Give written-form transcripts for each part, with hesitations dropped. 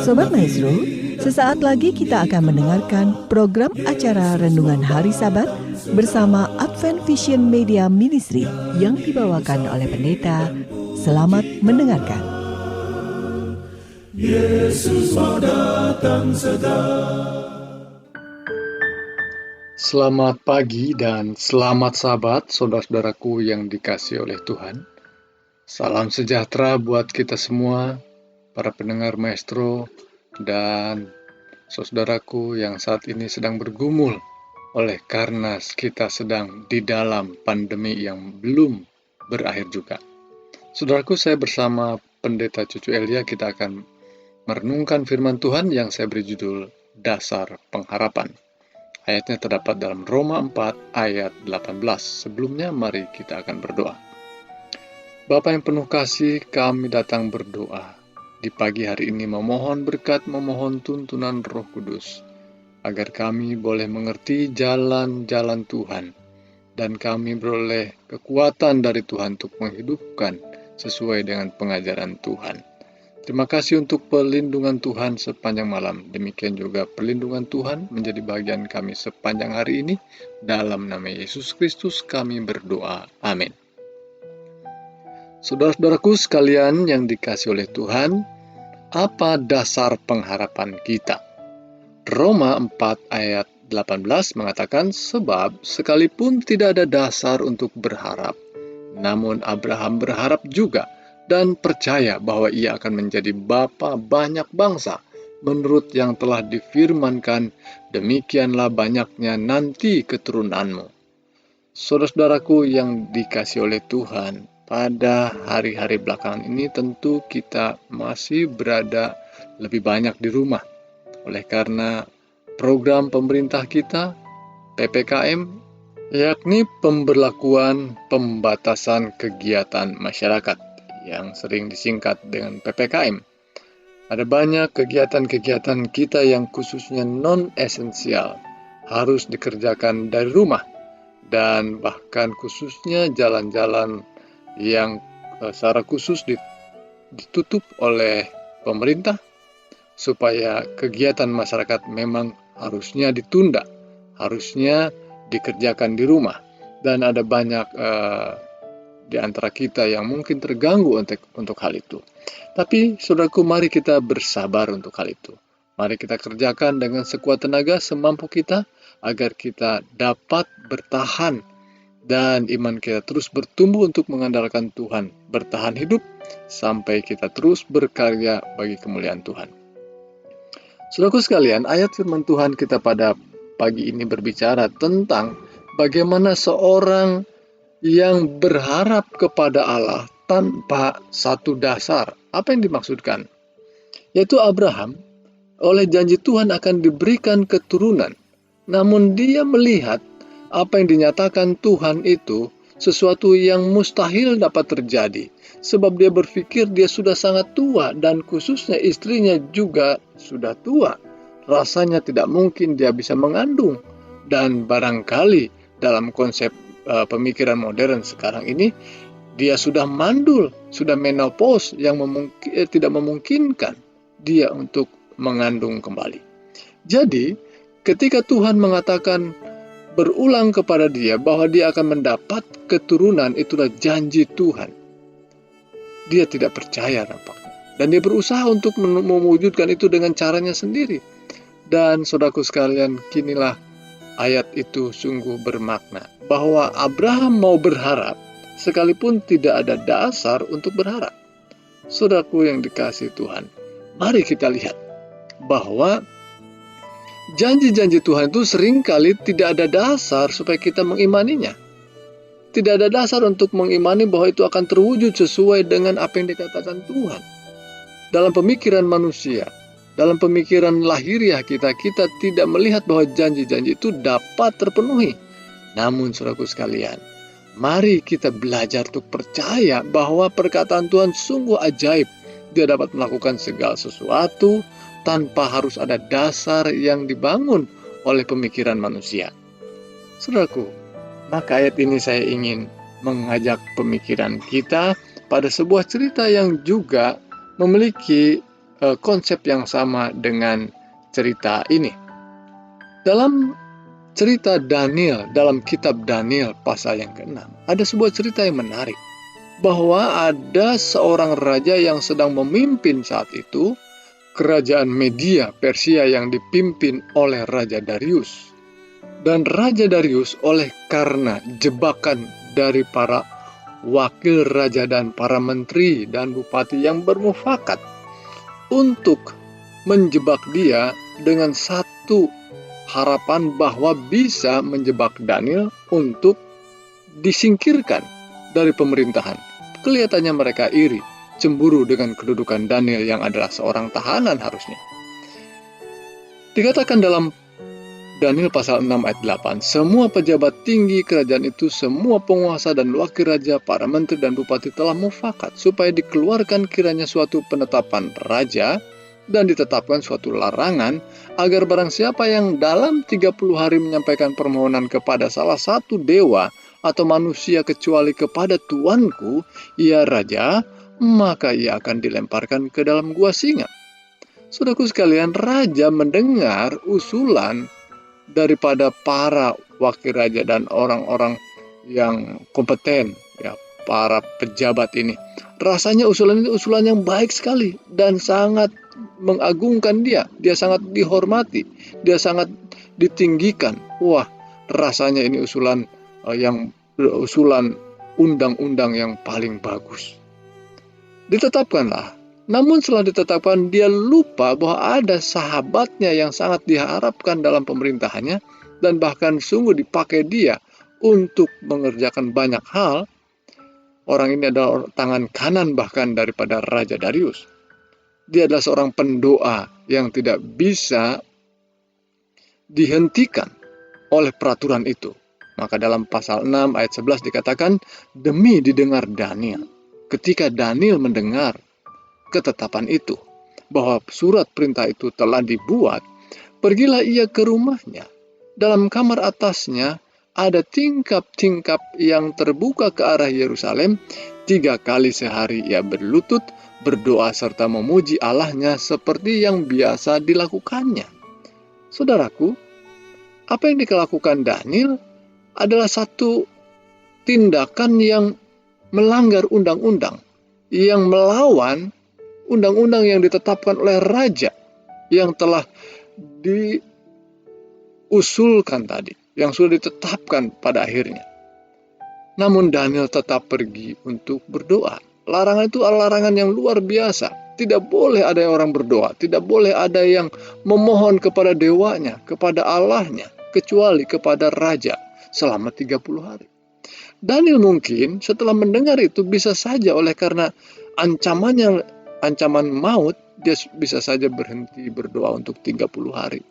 Sobat Maestro, sesaat lagi kita akan mendengarkan program acara Renungan Hari Sabat bersama Advent Vision Media Ministry yang dibawakan oleh pendeta. Selamat mendengarkan. Yesus mau datang segera. Selamat pagi dan selamat Sabat, saudara-saudaraku yang dikasihi oleh Tuhan. Salam sejahtera buat kita semua, para pendengar Maestro, dan saudaraku yang saat ini sedang bergumul oleh karena kita sedang di dalam pandemi yang belum berakhir juga. Saudaraku, saya bersama Pendeta Cucu Elia, kita akan merenungkan firman Tuhan yang saya beri judul Dasar Pengharapan. Ayatnya terdapat dalam Roma 4 ayat 18. Sebelumnya mari kita akan berdoa. Bapa yang penuh kasih, kami datang berdoa di pagi hari ini memohon berkat, memohon tuntunan Roh Kudus, agar kami boleh mengerti jalan-jalan Tuhan, dan kami beroleh kekuatan dari Tuhan untuk menghidupkan sesuai dengan pengajaran Tuhan. Terima kasih untuk perlindungan Tuhan sepanjang malam. Demikian juga perlindungan Tuhan menjadi bagian kami sepanjang hari ini. Dalam nama Yesus Kristus kami berdoa. Amin. Saudara-saudaraku sekalian yang dikasihi oleh Tuhan, apa dasar pengharapan kita? Roma 4 ayat 18 mengatakan, sebab sekalipun tidak ada dasar untuk berharap, namun Abraham berharap juga dan percaya bahwa ia akan menjadi bapa banyak bangsa, menurut yang telah difirmankan, demikianlah banyaknya nanti keturunanmu. Saudara-saudaraku yang dikasihi oleh Tuhan, pada hari-hari belakangan ini tentu kita masih berada lebih banyak di rumah. Oleh karena program pemerintah kita, PPKM, yakni pemberlakuan pembatasan kegiatan masyarakat, yang sering disingkat dengan PPKM. Ada banyak kegiatan-kegiatan kita yang khususnya non-esensial harus dikerjakan dari rumah, dan bahkan khususnya jalan-jalan yang secara khusus ditutup oleh pemerintah supaya kegiatan masyarakat memang harusnya ditunda, harusnya dikerjakan di rumah. Dan ada banyak di antara kita yang mungkin terganggu untuk hal itu. Tapi saudaraku, mari kita bersabar untuk hal itu. Mari kita kerjakan dengan sekuat tenaga semampu kita, agar kita dapat bertahan dan iman kita terus bertumbuh untuk mengandalkan Tuhan, bertahan hidup sampai kita terus berkarya bagi kemuliaan Tuhan. Saudaraku sekalian, ayat firman Tuhan kita pada pagi ini berbicara tentang bagaimana seorang yang berharap kepada Allah tanpa satu dasar. Apa yang dimaksudkan? Yaitu Abraham, oleh janji Tuhan akan diberikan keturunan, namun dia melihat apa yang dinyatakan Tuhan itu sesuatu yang mustahil dapat terjadi, sebab dia berpikir dia sudah sangat tua dan khususnya istrinya juga sudah tua. Rasanya tidak mungkin dia bisa mengandung, dan barangkali dalam konsep pemikiran modern sekarang ini dia sudah mandul, sudah menopause yang tidak memungkinkan dia untuk mengandung kembali. Jadi ketika Tuhan mengatakan berulang kepada dia bahwa dia akan mendapat keturunan, itulah janji Tuhan. Dia tidak percaya nampaknya, dan dia berusaha untuk mewujudkan itu dengan caranya sendiri. Dan saudaraku sekalian, kinilah ayat itu sungguh bermakna, bahwa Abraham mau berharap sekalipun tidak ada dasar untuk berharap. Saudaraku yang dikasihi Tuhan, mari kita lihat bahwa janji-janji Tuhan itu seringkali tidak ada dasar supaya kita mengimaninya. Tidak ada dasar untuk mengimani bahwa itu akan terwujud sesuai dengan apa yang dikatakan Tuhan. Dalam pemikiran manusia, dalam pemikiran lahiriah kita tidak melihat bahwa janji-janji itu dapat terpenuhi. Namun saudaraku sekalian, mari kita belajar untuk percaya bahwa perkataan Tuhan sungguh ajaib. Dia dapat melakukan segala sesuatu tanpa harus ada dasar yang dibangun oleh pemikiran manusia. Saudaraku, maka ayat ini saya ingin mengajak pemikiran kita pada sebuah cerita yang juga memiliki konsep yang sama dengan cerita ini. Dalam cerita Daniel, dalam kitab Daniel pasal yang ke-6, ada sebuah cerita yang menarik. Bahwa ada seorang raja yang sedang memimpin saat itu, kerajaan Media Persia yang dipimpin oleh Raja Darius. Dan Raja Darius oleh karena jebakan dari para wakil raja dan para menteri dan bupati yang bermufakat untuk menjebak dia dengan satu harapan bahwa bisa menjebak Daniel untuk disingkirkan dari pemerintahan. Kelihatannya mereka iri, cemburu dengan kedudukan Daniel yang adalah seorang tahanan harusnya. Dikatakan dalam Daniel pasal 6 ayat 8, semua pejabat tinggi kerajaan itu, semua penguasa dan wakil raja, para menteri dan bupati telah mufakat supaya dikeluarkan kiranya suatu penetapan raja dan ditetapkan suatu larangan agar barang siapa yang dalam 30 hari menyampaikan permohonan kepada salah satu dewa atau manusia kecuali kepada tuanku, ya raja, maka ia akan dilemparkan ke dalam gua singa. Saudaraku sekalian, raja mendengar usulan daripada para wakil raja dan orang-orang yang kompeten, ya, para pejabat ini. Rasanya usulan itu usulan yang baik sekali dan sangat mengagungkan dia. Dia sangat dihormati, dia sangat ditinggikan. Wah, rasanya ini usulan undang-undang yang paling bagus. Ditetapkanlah. Namun setelah ditetapkan, dia lupa bahwa ada sahabatnya yang sangat diharapkan dalam pemerintahannya dan bahkan sungguh dipakai dia untuk mengerjakan banyak hal. Orang ini adalah tangan kanan bahkan daripada Raja Darius. Dia adalah seorang pendoa yang tidak bisa dihentikan oleh peraturan itu. Maka dalam pasal 6 ayat 11 dikatakan, demi didengar Daniel. Ketika Daniel mendengar ketetapan itu, bahwa surat perintah itu telah dibuat, pergilah ia ke rumahnya. Dalam kamar atasnya ada tingkap-tingkap yang terbuka ke arah Yerusalem. 3 kali sehari ia berlutut, berdoa serta memuji Allahnya seperti yang biasa dilakukannya. Saudaraku, apa yang dilakukan Daniel adalah satu tindakan yang melanggar undang-undang, yang melawan undang-undang yang ditetapkan oleh raja yang telah diusulkan tadi, yang sudah ditetapkan pada akhirnya. Namun Daniel tetap pergi untuk berdoa. Larangan itu adalah larangan yang luar biasa. Tidak boleh ada yang orang berdoa, tidak boleh ada yang memohon kepada dewanya, kepada Allahnya, kecuali kepada raja selama 30 hari. Daniel mungkin setelah mendengar itu bisa saja oleh karena ancaman maut, dia bisa saja berhenti berdoa untuk 30 hari.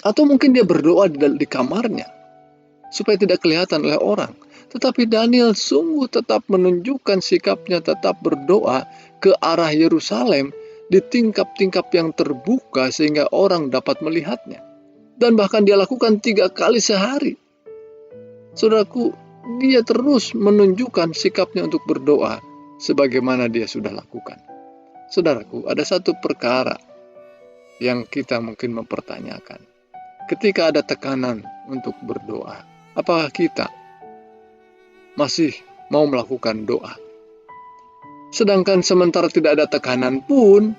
Atau mungkin dia berdoa di kamarnya, supaya tidak kelihatan oleh orang. Tetapi Daniel sungguh tetap menunjukkan sikapnya, tetap berdoa ke arah Yerusalem di tingkap-tingkap yang terbuka sehingga orang dapat melihatnya. Dan bahkan dia lakukan 3 kali sehari. Saudaraku, dia terus menunjukkan sikapnya untuk berdoa sebagaimana dia sudah lakukan. Saudaraku, ada satu perkara yang kita mungkin mempertanyakan. Ketika ada tekanan untuk berdoa, apakah kita masih mau melakukan doa? Sedangkan sementara tidak ada tekanan pun,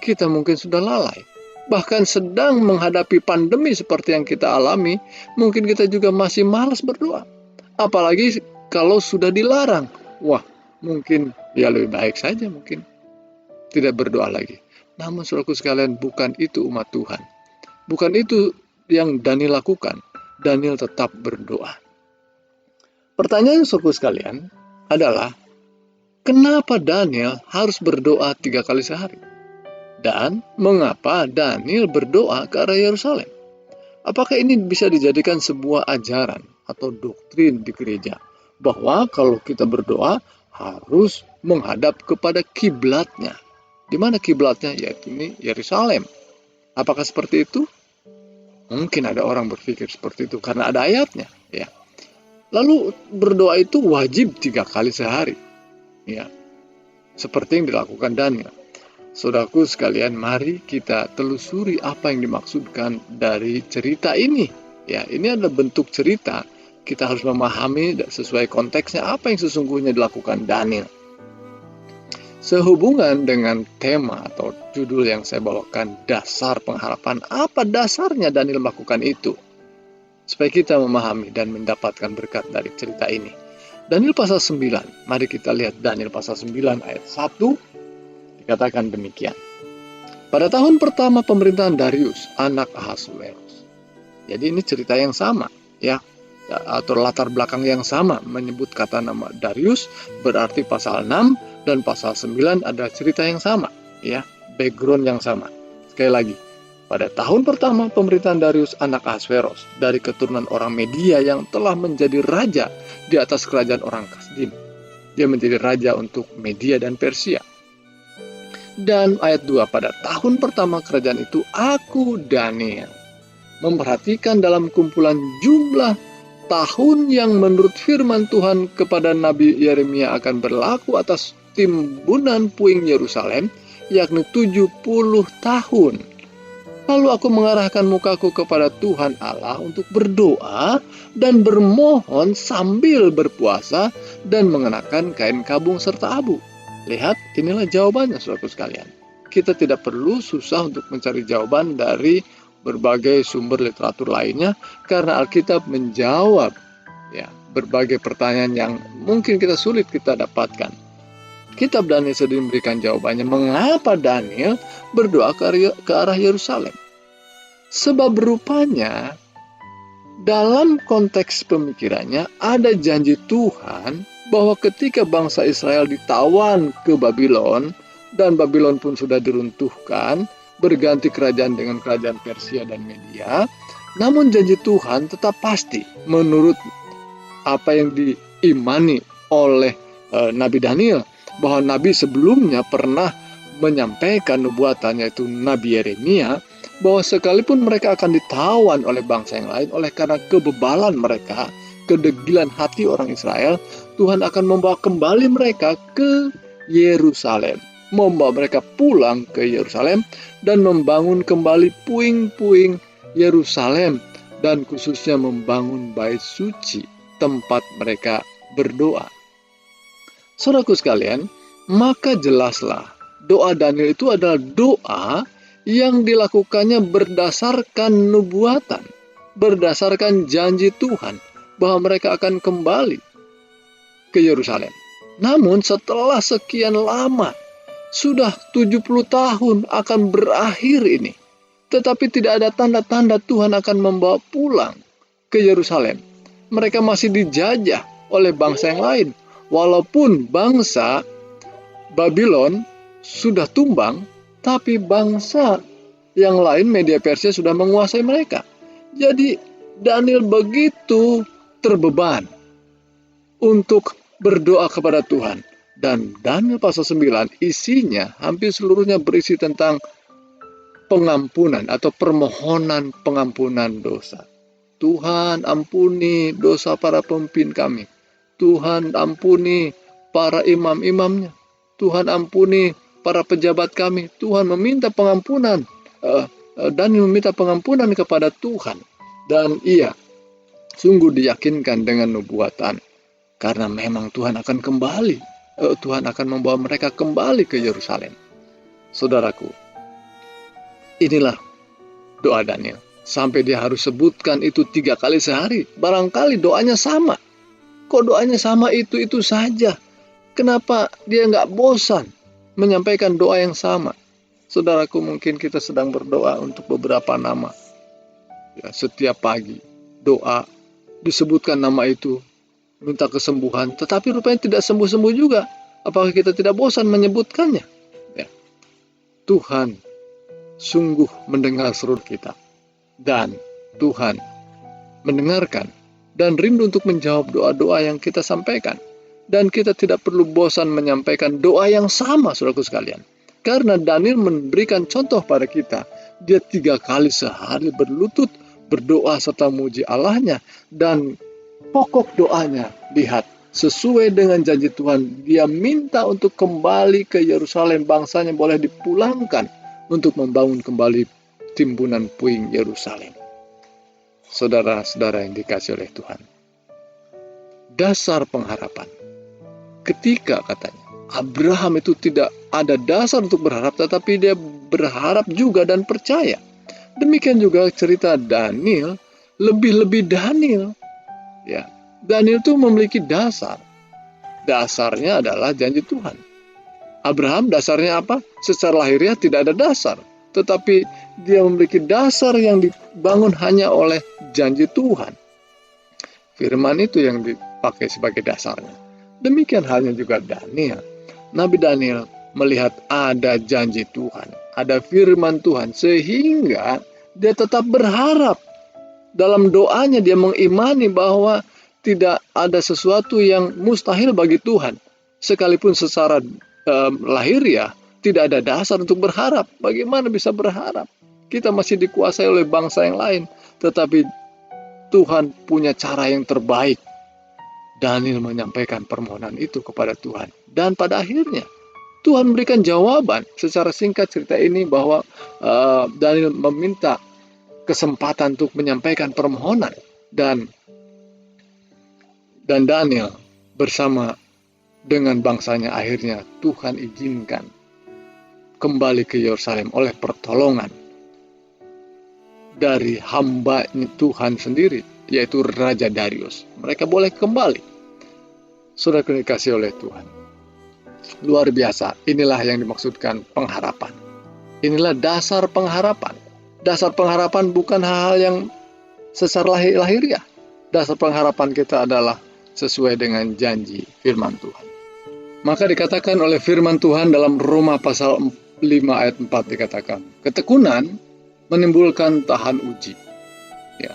kita mungkin sudah lalai. Bahkan sedang menghadapi pandemi seperti yang kita alami, mungkin kita juga masih malas berdoa. Apalagi kalau sudah dilarang. Wah, mungkin ya lebih baik saja mungkin tidak berdoa lagi. Namun saudaraku sekalian, bukan itu umat Tuhan. Bukan itu yang Daniel lakukan. Daniel tetap berdoa. Pertanyaan saudaraku sekalian adalah, kenapa Daniel harus berdoa 3 kali sehari? Dan mengapa Daniel berdoa ke arah Yerusalem? Apakah ini bisa dijadikan sebuah ajaran atau doktrin di gereja? Bahwa kalau kita berdoa harus menghadap kepada kiblatnya. Di mana kiblatnya? Yaitu ini Yerusalem. Apakah seperti itu? Mungkin ada orang berpikir seperti itu karena ada ayatnya. Ya. Lalu berdoa itu wajib 3 kali sehari. Ya. Seperti yang dilakukan Daniel. Saudaraku sekalian, mari kita telusuri apa yang dimaksudkan dari cerita ini. Ya, ini adalah bentuk cerita. Kita harus memahami sesuai konteksnya apa yang sesungguhnya dilakukan Daniel. Sehubungan dengan tema atau judul yang saya bawakan, dasar pengharapan, apa dasarnya Daniel melakukan itu? Supaya kita memahami dan mendapatkan berkat dari cerita ini. Daniel pasal 9, mari kita lihat Daniel pasal 9 ayat 1. Dikatakan demikian. Pada tahun pertama pemerintahan Darius, anak Ahasuerus. Jadi ini cerita yang sama, ya, atau latar belakang yang sama. Menyebut kata nama Darius berarti pasal 6 dan pasal 9 ada cerita yang sama, ya, background yang sama. Sekali lagi, pada tahun pertama pemerintahan Darius, anak Ahasuerus, dari keturunan orang Media yang telah menjadi raja di atas kerajaan orang Kasdim. Dia menjadi raja untuk Media dan Persia. Dan ayat 2, pada tahun pertama kerajaan itu, aku Daniel memperhatikan dalam kumpulan jumlah tahun yang menurut firman Tuhan kepada Nabi Yeremia akan berlaku atas timbunan puing Yerusalem, yakni 70 tahun. Lalu aku mengarahkan mukaku kepada Tuhan Allah untuk berdoa dan bermohon sambil berpuasa dan mengenakan kain kabung serta abu. Lihat, inilah jawabannya, saudaraku sekalian. Kita tidak perlu susah untuk mencari jawaban dari berbagai sumber literatur lainnya, karena Alkitab menjawab, ya, berbagai pertanyaan yang mungkin kita sulit kita dapatkan. Kitab Daniel sendiri memberikan jawabannya, mengapa Daniel berdoa ke arah Yerusalem. Sebab rupanya dalam konteks pemikirannya ada janji Tuhan bahwa ketika bangsa Israel ditawan ke Babylon, dan Babylon pun sudah diruntuhkan, berganti kerajaan dengan kerajaan Persia dan Media, namun janji Tuhan tetap pasti menurut apa yang diimani oleh Nabi Daniel, bahwa Nabi sebelumnya pernah menyampaikan nubuatannya, yaitu Nabi Yeremia, bahwa sekalipun mereka akan ditawan oleh bangsa yang lain, oleh karena kebebalan mereka, kedegilan hati orang Israel, Tuhan akan membawa kembali mereka ke Yerusalem, membawa mereka pulang ke Yerusalem dan membangun kembali puing-puing Yerusalem, dan khususnya membangun bait suci, tempat mereka berdoa. Saudaraku sekalian, maka jelaslah doa Daniel itu adalah doa yang dilakukannya berdasarkan nubuatan, berdasarkan janji Tuhan bahwa mereka akan kembali ke Yerusalem. Namun setelah sekian lama, sudah 70 tahun akan berakhir ini, tetapi tidak ada tanda-tanda Tuhan akan membawa pulang ke Yerusalem. Mereka masih dijajah oleh bangsa yang lain. Walaupun bangsa Babylon sudah tumbang, tapi bangsa yang lain, Media Persia, sudah menguasai mereka. Jadi Daniel begitu terbeban untuk berdoa kepada Tuhan. Dan Daniel pasal 9 isinya hampir seluruhnya berisi tentang pengampunan atau permohonan pengampunan dosa. Tuhan ampuni dosa para pemimpin kami. Tuhan ampuni para imam-imamnya. Tuhan ampuni para pejabat kami. Tuhan meminta pengampunan. Daniel meminta pengampunan kepada Tuhan. Dan ia sungguh diyakinkan dengan nubuatan, karena memang Tuhan akan kembali. Tuhan akan membawa mereka kembali ke Yerusalem. Saudaraku, inilah doa Daniel. Sampai dia harus sebutkan itu 3 kali sehari. Barangkali doanya sama. Kok doanya sama itu saja? Kenapa dia nggak bosan menyampaikan doa yang sama? Saudaraku, mungkin kita sedang berdoa untuk beberapa nama. Ya, setiap pagi doa disebutkan nama itu, minta kesembuhan, tetapi rupanya tidak sembuh-sembuh juga. Apakah kita tidak bosan menyebutkannya? Ya. Tuhan sungguh mendengar seru kita, dan Tuhan mendengarkan dan rindu untuk menjawab doa-doa yang kita sampaikan. Dan kita tidak perlu bosan menyampaikan doa yang sama, saudaraku sekalian. Karena Daniel memberikan contoh pada kita. Dia 3 kali sehari berlutut, berdoa serta memuji Allahnya. Dan pokok doanya, lihat, sesuai dengan janji Tuhan, dia minta untuk kembali ke Yerusalem, bangsanya boleh dipulangkan untuk membangun kembali timbunan puing Yerusalem. Saudara-saudara yang dikasihi oleh Tuhan, dasar pengharapan. Ketika katanya Abraham itu tidak ada dasar untuk berharap, tetapi dia berharap juga dan percaya. Demikian juga cerita Daniel, lebih-lebih Daniel. Ya, Daniel itu memiliki dasar. Dasarnya adalah janji Tuhan. Abraham dasarnya apa? Secara lahiriah tidak ada dasar, tetapi dia memiliki dasar yang dibangun hanya oleh janji Tuhan. Firman itu yang dipakai sebagai dasarnya. Demikian halnya juga Daniel. Nabi Daniel melihat ada janji Tuhan, ada firman Tuhan, sehingga dia tetap berharap. Dalam doanya dia mengimani bahwa tidak ada sesuatu yang mustahil bagi Tuhan. Sekalipun secara lahiriah tidak ada dasar untuk berharap. Bagaimana bisa berharap? Kita masih dikuasai oleh bangsa yang lain, tetapi Tuhan punya cara yang terbaik. Daniel menyampaikan permohonan itu kepada Tuhan. Dan pada akhirnya, Tuhan memberikan jawaban. Secara singkat cerita ini bahwa Daniel meminta kesempatan untuk menyampaikan permohonan. Dan Daniel bersama dengan bangsanya akhirnya Tuhan izinkan kembali ke Yerusalem oleh pertolongan dari hamba Tuhan sendiri, yaitu Raja Darius. Mereka boleh kembali. Saudara dikasihi oleh Tuhan, luar biasa. Inilah yang dimaksudkan pengharapan. Inilah dasar pengharapan. Dasar pengharapan bukan hal-hal yang secara lahiriah. Dasar pengharapan kita adalah sesuai dengan janji firman Tuhan. Maka dikatakan oleh firman Tuhan dalam Roma pasal 5 ayat 4 dikatakan, ketekunan menimbulkan tahan uji. Ya.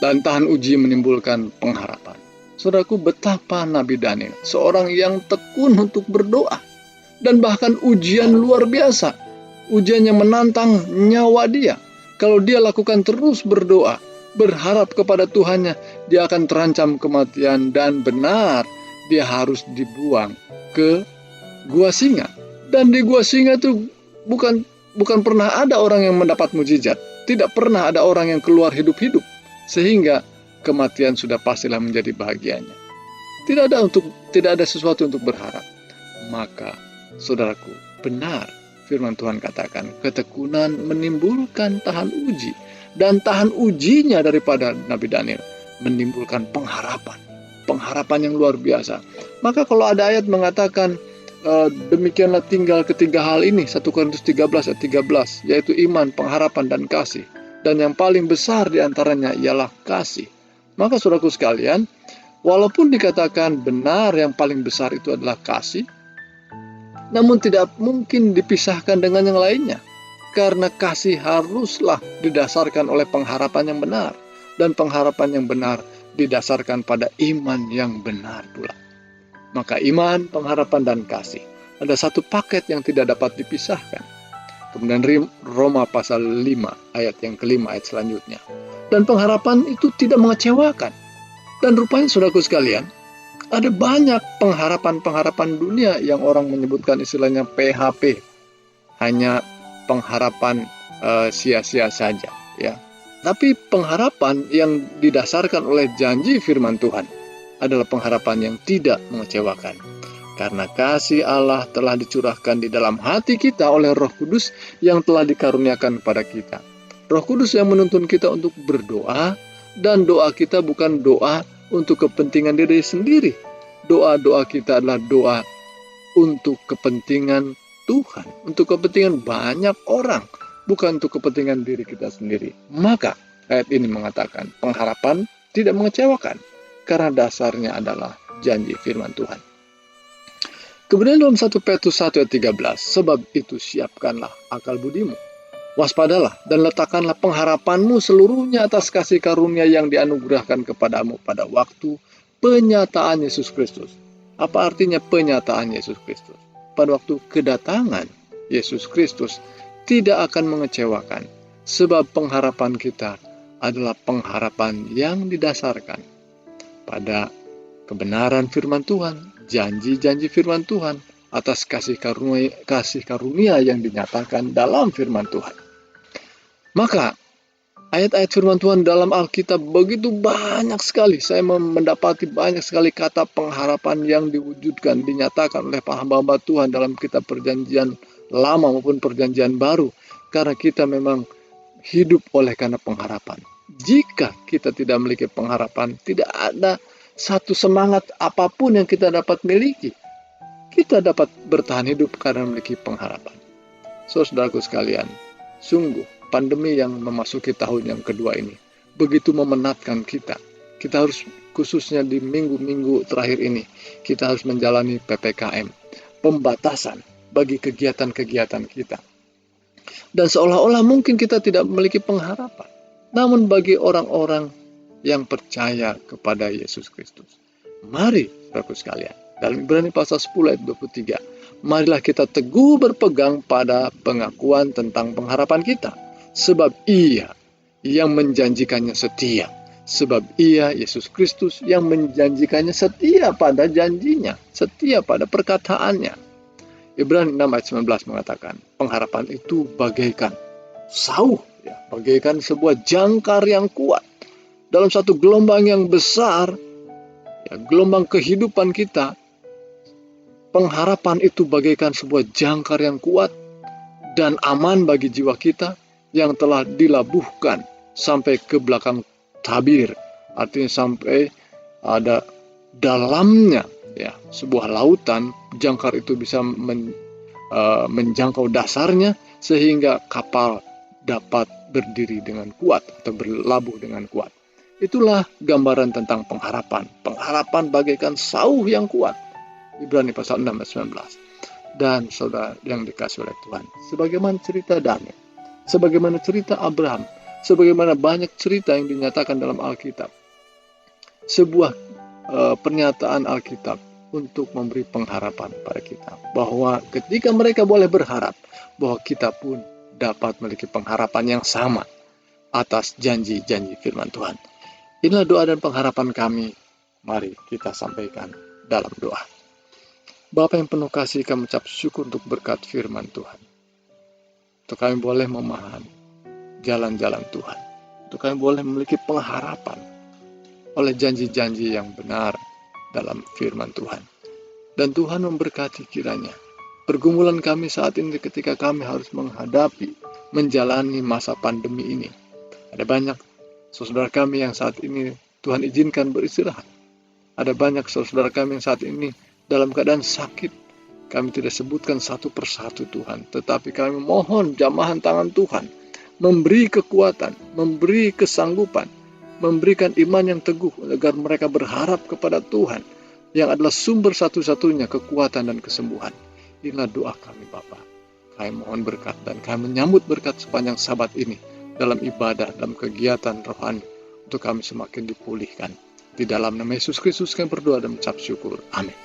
Dan tahan uji menimbulkan pengharapan. Saudaraku, betapa Nabi Daniel, seorang yang tekun untuk berdoa. Dan bahkan ujian luar biasa. Ujian yang menantang nyawa dia. Kalau dia lakukan terus berdoa, berharap kepada Tuhannya, dia akan terancam kematian. Dan benar, dia harus dibuang ke gua singa. Dan di gua singa itu bukan pernah ada orang yang mendapat mujizat. Tidak pernah ada orang yang keluar hidup-hidup. Sehingga kematian sudah pastilah menjadi bahagianya. Tidak ada sesuatu untuk berharap. Maka, saudaraku, benar firman Tuhan katakan, ketekunan menimbulkan tahan uji. Dan tahan ujinya daripada Nabi Daniel menimbulkan pengharapan. Pengharapan yang luar biasa. Maka kalau ada ayat mengatakan, demikianlah tinggal ketiga hal ini, 1 Korintus 13 ayat 13, yaitu iman, pengharapan, dan kasih. Dan yang paling besar diantaranya ialah kasih. Maka saudaraku sekalian, walaupun dikatakan benar yang paling besar itu adalah kasih, namun tidak mungkin dipisahkan dengan yang lainnya. Karena kasih haruslah didasarkan oleh pengharapan yang benar. Dan pengharapan yang benar didasarkan pada iman yang benar pula. Maka iman, pengharapan, dan kasih ada satu paket yang tidak dapat dipisahkan. Kemudian Roma pasal 5 ayat yang kelima ayat selanjutnya. Dan pengharapan itu tidak mengecewakan. Dan rupanya saudaraku sekalian, ada banyak pengharapan-pengharapan dunia yang orang menyebutkan istilahnya PHP. Hanya pengharapan sia-sia saja. Ya. Tapi pengharapan yang didasarkan oleh janji firman Tuhan adalah pengharapan yang tidak mengecewakan. Karena kasih Allah telah dicurahkan di dalam hati kita oleh Roh Kudus yang telah dikaruniakan kepada kita. Roh Kudus yang menuntun kita untuk berdoa, dan doa kita bukan doa untuk kepentingan diri sendiri. Doa-doa kita adalah doa untuk kepentingan Tuhan, untuk kepentingan banyak orang, bukan untuk kepentingan diri kita sendiri. Maka ayat ini mengatakan pengharapan tidak mengecewakan, karena dasarnya adalah janji firman Tuhan. Kemudian dalam 1 Petrus 1 ayat 13, sebab itu siapkanlah akal budimu, waspadalah dan letakkanlah pengharapanmu seluruhnya atas kasih karunia yang dianugerahkan kepadamu pada waktu penyataan Yesus Kristus. Apa artinya penyataan Yesus Kristus? Pada waktu kedatangan Yesus Kristus tidak akan mengecewakan, sebab pengharapan kita adalah pengharapan yang didasarkan pada kebenaran firman Tuhan, janji-janji firman Tuhan, atas kasih karunia yang dinyatakan dalam firman Tuhan. Maka ayat-ayat firman Tuhan dalam Alkitab begitu banyak sekali. Saya mendapati banyak sekali kata pengharapan yang diwujudkan, dinyatakan oleh hamba-hamba Tuhan dalam kitab perjanjian lama maupun perjanjian baru. Karena kita memang hidup oleh karena pengharapan. Jika kita tidak memiliki pengharapan, tidak ada satu semangat apapun yang kita dapat miliki. Kita dapat bertahan hidup karena memiliki pengharapan. Saudaraku sekalian, sungguh pandemi yang memasuki tahun yang kedua ini begitu memenatkan kita. Kita harus, khususnya di minggu-minggu terakhir ini, kita harus menjalani PPKM, pembatasan bagi kegiatan-kegiatan kita. Dan seolah-olah mungkin kita tidak memiliki pengharapan. Namun bagi orang-orang yang percaya kepada Yesus Kristus, mari saudaraku sekalian, dalam Ibrani pasal 10 ayat 23, marilah kita teguh berpegang pada pengakuan tentang pengharapan kita. Sebab Ia yang menjanjikannya setia. Sebab Ia, Yesus Kristus, yang menjanjikannya setia pada janjinya, setia pada perkataannya. Ibrani 6 ayat 19 mengatakan, pengharapan itu bagaikan sauh, bagaikan sebuah jangkar yang kuat. Dalam satu gelombang yang besar, gelombang kehidupan kita, pengharapan itu bagaikan sebuah jangkar yang kuat dan aman bagi jiwa kita, yang telah dilabuhkan sampai ke belakang tabir, artinya sampai ada dalamnya sebuah lautan. Jangkar itu bisa menjangkau dasarnya sehingga kapal dapat berdiri dengan kuat atau berlabuh dengan kuat. Itulah gambaran tentang pengharapan. Pengharapan bagaikan sauh yang kuat. Ibrani pasal 6 ayat 19. Dan saudara yang dikasih oleh Tuhan, sebagaimana cerita Daniel, sebagaimana cerita Abraham, sebagaimana banyak cerita yang dinyatakan dalam Alkitab. Sebuah pernyataan Alkitab untuk memberi pengharapan pada kita. Bahwa ketika mereka boleh berharap, bahwa kita pun dapat memiliki pengharapan yang sama atas janji-janji firman Tuhan. Inilah doa dan pengharapan kami. Mari kita sampaikan dalam doa. Bapa yang penuh kasih, kami ucap syukur untuk berkat firman Tuhan. Untuk kami boleh memahami jalan-jalan Tuhan. Untuk kami boleh memiliki pengharapan oleh janji-janji yang benar dalam firman Tuhan. Dan Tuhan memberkati kiranya pergumulan kami saat ini ketika kami harus menjalani masa pandemi ini. Ada banyak saudara kami yang saat ini Tuhan izinkan beristirahat. Ada banyak saudara kami yang saat ini dalam keadaan sakit. Kami tidak sebutkan satu persatu Tuhan, tetapi kami mohon jamahan tangan Tuhan, memberi kekuatan, memberi kesanggupan, memberikan iman yang teguh, agar mereka berharap kepada Tuhan, yang adalah sumber satu-satunya kekuatan dan kesembuhan. Inilah doa kami Bapa. Kami mohon berkat dan kami menyambut berkat sepanjang sabat ini, dalam ibadah, dalam kegiatan rohani, untuk kami semakin dipulihkan. Di dalam nama Yesus Kristus kami berdoa dan mengucap syukur. Amin.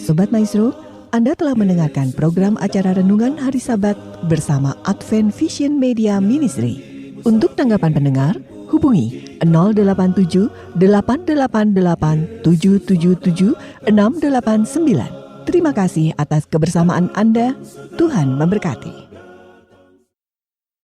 Sobat Maestro, Anda telah mendengarkan program acara Renungan Hari Sabat bersama Advent Vision Media Ministry. Untuk tanggapan pendengar, hubungi 087 888 777 689. Terima kasih atas kebersamaan Anda. Tuhan memberkati.